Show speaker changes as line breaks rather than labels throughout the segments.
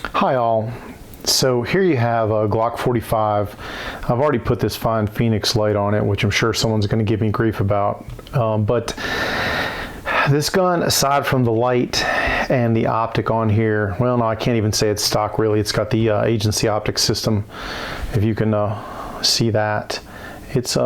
Hi all. So here you have a Glock 45. I've already put this fine Fenix light on it, which I'm sure someone's going to give me grief about. But this gun, aside from the light and the optic on here, well, no, I can't even say it's stock really. It's got the agency optic system, if you can see that. It's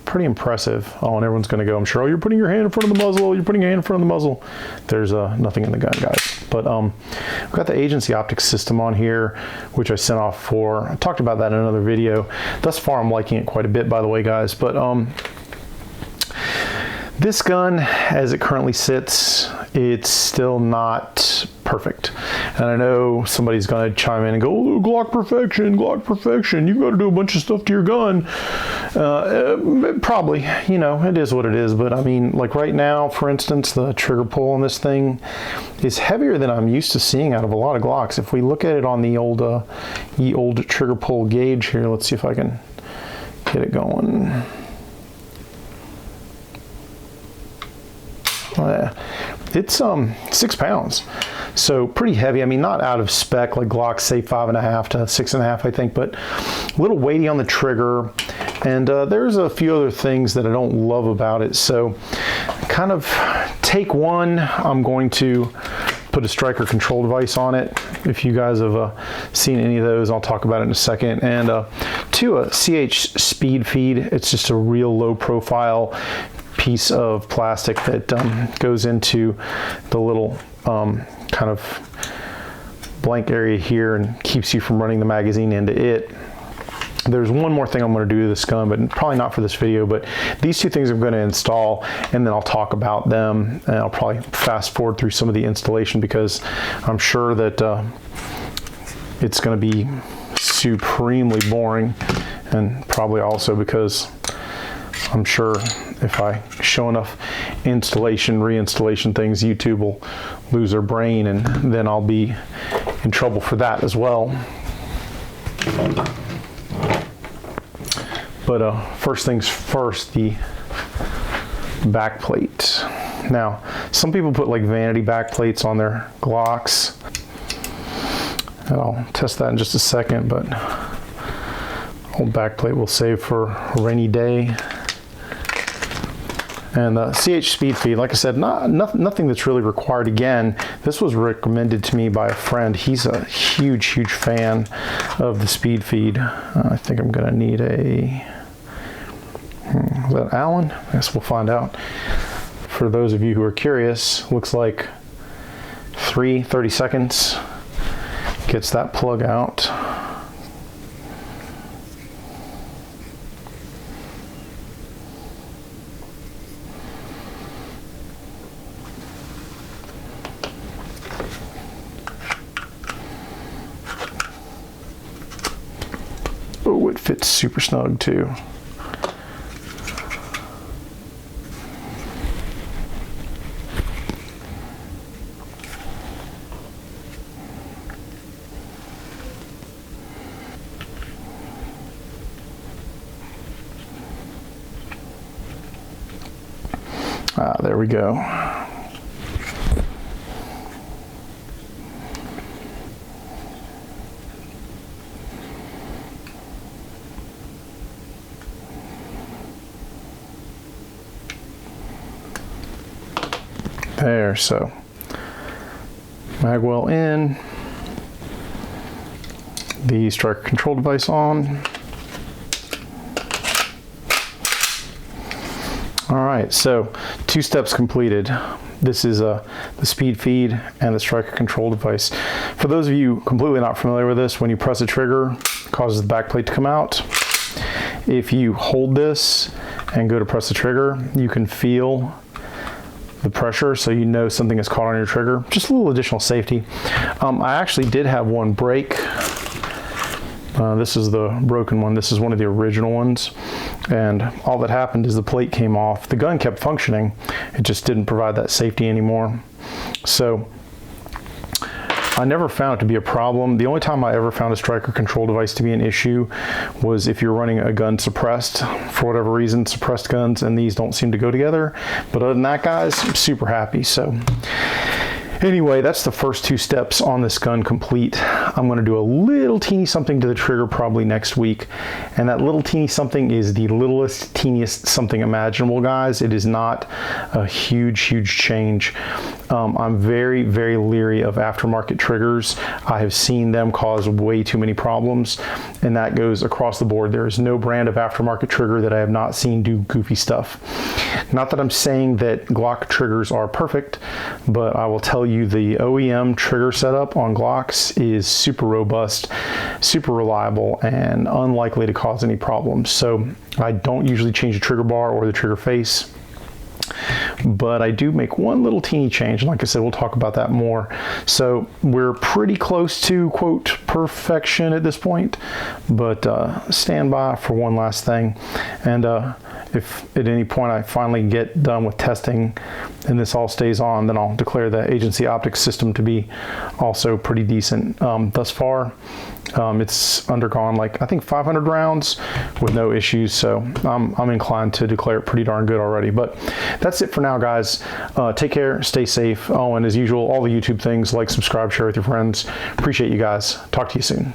pretty impressive. Oh, and everyone's going to go, I'm sure, oh, you're putting your hand in front of the muzzle. You're putting your hand in front of the muzzle. There's nothing in the gun, guys. But we've got the agency optic system on here, which I sent off for. I talked about that in another video. Thus far, I'm liking it quite a bit, by the way, guys. But this gun, as it currently sits, it's still not perfect. And I know somebody's going to chime in and go, oh, Glock perfection, Glock perfection. You've got to do a bunch of stuff to your gun. Probably, you know, it is what it is. But I mean, like right now, for instance, the trigger pull on this thing is heavier than I'm used to seeing out of a lot of Glocks. If we look at it on the old trigger pull gauge here, let's see if I can get it going. It's 6 pounds, so pretty heavy. I mean, not out of spec like Glocks, say 5.5 to 6.5, I think, but a little weighty on the trigger. And there's a few other things that I don't love about it. So kind of take one, I'm going to put a striker control device on it. If you guys have seen any of those, I'll talk about it in a second. And two, a CH speed feed. It's just a real low profile piece of plastic that goes into the little kind of blank area here and keeps you from running the magazine into it. There's one more thing I'm going to do to this gun, but probably not for this video, but these two things I'm going to install, and then I'll talk about them, and I'll probably fast forward through some of the installation because I'm sure that it's going to be supremely boring, and probably also because I'm sure if I show enough installation, reinstallation things, YouTube will lose their brain, and then I'll be in trouble for that as well. But first things first, the back plate. Now, some people put like vanity back plates on their Glocks, and I'll test that in just a second, but old back plate we'll save for a rainy day. And the CH speed feed, like I said, nothing that's really required. Again, this was recommended to me by a friend. He's a huge fan of the speed feed. I think I'm gonna need a, is that Allen? I guess we'll find out. For those of you who are curious, looks like 30 seconds gets that plug out. Oh, it fits super snug too. There we go. There, so mag well in, the striker control device on. All right, so 2 steps completed. This is the speed feed and the striker control device. For those of you completely not familiar with this, when you press a trigger, it causes the back plate to come out. If you hold this and go to press the trigger, you can feel the pressure, so you know something is caught on your trigger. Just a little additional safety. I actually did have one break. This is the broken one. This is one of the original ones, and all that happened is the plate came off. The gun kept functioning, it just didn't provide that safety anymore. So I never found it to be a problem. The only time I ever found a striker control device to be an issue was if you're running a gun suppressed for whatever reason. Suppressed guns and these don't seem to go together. But other than that, guys, I'm super happy. So Anyway, that's the first 2 steps on this gun complete. I'm going to do a little teeny something to the trigger probably next week. And that little teeny something is the littlest, teeniest something imaginable, guys. It is not a huge, huge change. I'm very, very leery of aftermarket triggers. I have seen them cause way too many problems, and that goes across the board. There is no brand of aftermarket trigger that I have not seen do goofy stuff. Not that I'm saying that Glock triggers are perfect, but I will tell you the OEM trigger setup on Glocks is super robust, super reliable, and unlikely to cause any problems. So I don't usually change the trigger bar or the trigger face, but I do make one little teeny change. And like I said, we'll talk about that more. So we're pretty close to, quote, perfection at this point, but stand by for one last thing. And if at any point I finally get done with testing and this all stays on, then I'll declare the agency optics system to be also pretty decent. Thus far, it's undergone like I think 500 rounds with no issues, so I'm inclined to declare it pretty darn good already. But that's it for now, guys. Take care, stay safe. Oh, and as usual, all the YouTube things, like, subscribe, share with your friends. Appreciate you guys. Talk to you soon.